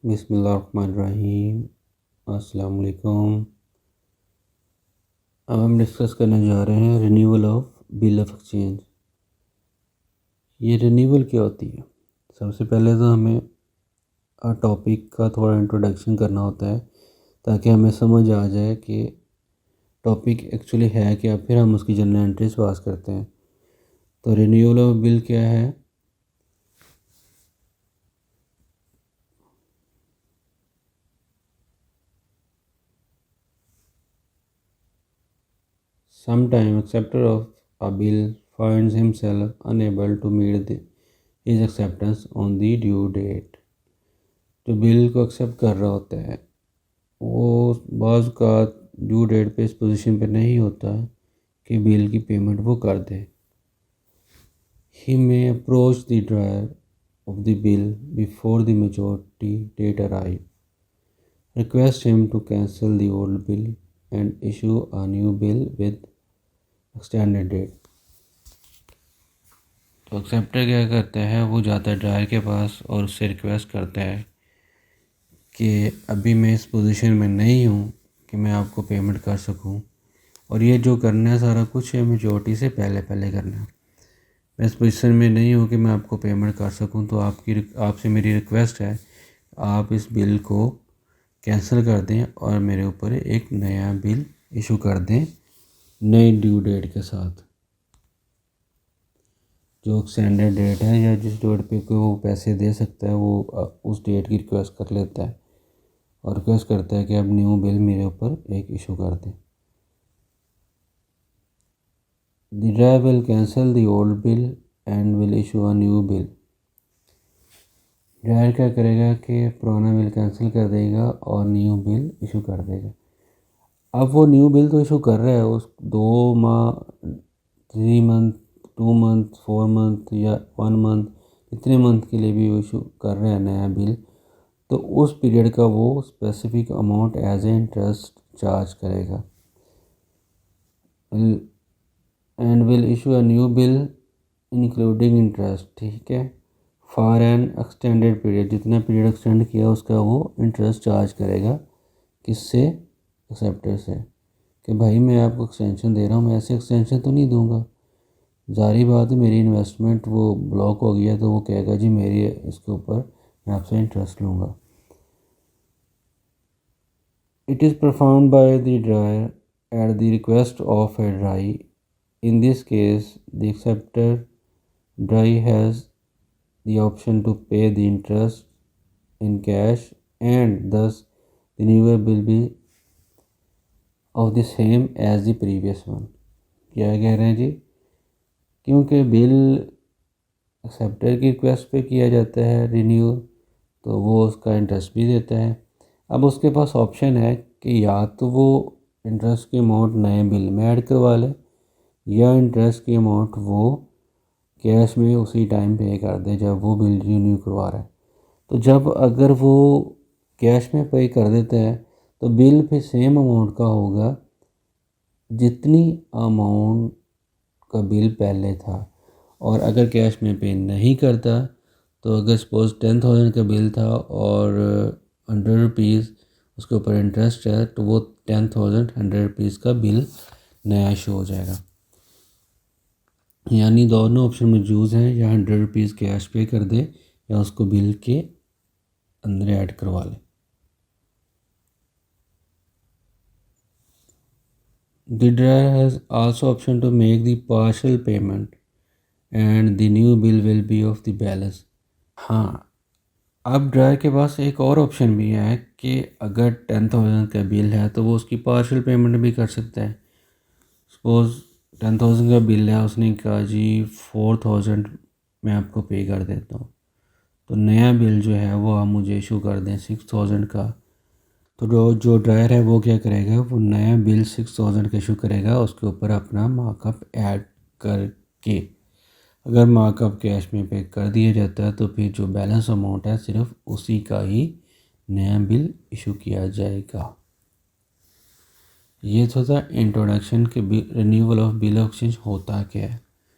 बिस्मिल्लाहिर्रहमानिर्रहीम। अस्सलाम वालेकुम। अब हम डिस्कस करने जा रहे हैं renewal of bill of exchange. ये रिन्यूअल क्या होती है? सबसे पहले तो हमें टॉपिक का थोड़ा इंट्रोडक्शन करना होता है ताकि हमें समझ आ जाए कि टॉपिक एक्चुअली है क्या, फिर हम उसकी जनरल एंट्रीज पास करते हैं। तो रिन्यूअल ऑफ बिल क्या है? Sometime acceptor of a bill finds himself unable to meet his acceptance on the due date। जो बिल को एक्सेप्ट कर रहा होता है वो बाज़ का ड्यू डेट पे इस पोजीशन पे नहीं होता कि बिल की पेमेंट वो कर दे। He may approach the drawer of the bill before the maturity date arrive, request him to cancel the old bill and issue a new bill with extended date। तो acceptor क्या करता है, वो जाता है ड्रायर के पास और उससे रिक्वेस्ट करता है कि अभी मैं इस पोजीशन में नहीं हूँ कि मैं आपको पेमेंट कर सकूँ, और ये जो करना है सारा कुछ है मेजॉरिटी से पहले पहले करना है। मैं इस पोजीशन में नहीं हूँ कि मैं आपको पेमेंट कर सकूँ, तो आपसे मेरी रिक्वेस्ट है आप इस बिल को कैंसिल कर दें और मेरे ऊपर एक नया बिल इशू कर दें नई ड्यू डेट के साथ। जो एक्सटेंडेड डेट है या जिस डेट पे को वो पैसे दे सकता है वो उस डेट की रिक्वेस्ट कर लेता है और रिक्वेस्ट करता है कि अब न्यू बिल मेरे ऊपर एक इशू कर दें। The dryer will cancel the old bill and will issue a new bill. Dryer क्या करेगा कि पुराना बिल कैंसिल कर देगा और न्यू बिल इशू कर देगा। अब वो न्यू बिल तो इशू कर रहा है, उस 2 माह 3 मंथ 2 मंथ 4 मंथ या 1 मंथ इतने मंथ के लिए भी वो इशू कर रहा है नया बिल, तो उस पीरियड का वो specific amount as a interest charge करेगा। And will issue a new bill including interest, ठीक है, फॉर एन एक्सटेंडेड पीरियड। जितना पीरियड एक्सटेंड किया उसका वो इंटरेस्ट चार्ज करेगा। किससे? एक्सेप्टर से, कि भाई मैं आपको एक्सटेंशन दे रहा हूँ, मैं ऐसे एक्सटेंशन तो नहीं दूंगा। जारी बात है मेरी इन्वेस्टमेंट वो ब्लॉक हो गया, तो वो कहेगा जी मेरी इसके ऊपर मैं आपसे इंटरेस्ट लूँगा। It is performed by the drawer at the request of a drawee. In this case the acceptor drawee has the option to pay the interest in cash and thus the new bill be of the same as the previous one. क्या कह रहे हैं जी? क्योंकि bill acceptor की request पे किया जाता है रिन्यू, तो वो उसका इंटरेस्ट भी देता है। अब उसके पास ऑप्शन है कि या तो वो इंटरेस्ट की अमाउंट नए बिल में ऐड करवा ले या इंटरेस्ट की अमाउंट वो कैश में उसी टाइम पे कर दे जब वो बिल रिन्यू करवा रहा है। तो जब अगर वो कैश में पे कर देता है तो बिल फिर सेम अमाउंट का होगा जितनी अमाउंट का बिल पहले था। और अगर कैश में पे नहीं करता तो अगर सपोज़ 10,000 का बिल था और 100 रुपीज़ उसके ऊपर इंटरेस्ट है, तो वो 10,000 100 रुपीज़ का बिल नया शो हो जाएगा। यानी दोनों ऑप्शन मौजूद हैं, या 100 रुपीज़ कैश पे कर दे या उसको बिल के अंदर ऐड करवा ले। The drawer has also option to make the partial payment and the new bill will be of the balance। हाँ, अब ड्रायर के पास एक और ऑप्शन भी है कि अगर 10,000 का बिल है तो वो उसकी पार्शियल पेमेंट भी कर सकता है। सपोज़ 10,000 का बिल है, उसने कहा जी 4,000 मैं आपको पे कर देता हूँ, तो नया बिल जो है वो आप मुझे इशू कर दें 6,000 का। तो जो ड्रायर है वो क्या करेगा, वो नया बिल 6,000 का इशू करेगा, उसके ऊपर अपना मार्कअप ऐड करके। अगर मार्कअप कैश में पे कर दिया जाता है तो फिर जो बैलेंस अमाउंट है सिर्फ उसी का ही नया बिल इशू किया जाएगा। ये तो था इंट्रोडक्शन के renewal of bill of exchange होता क्या है।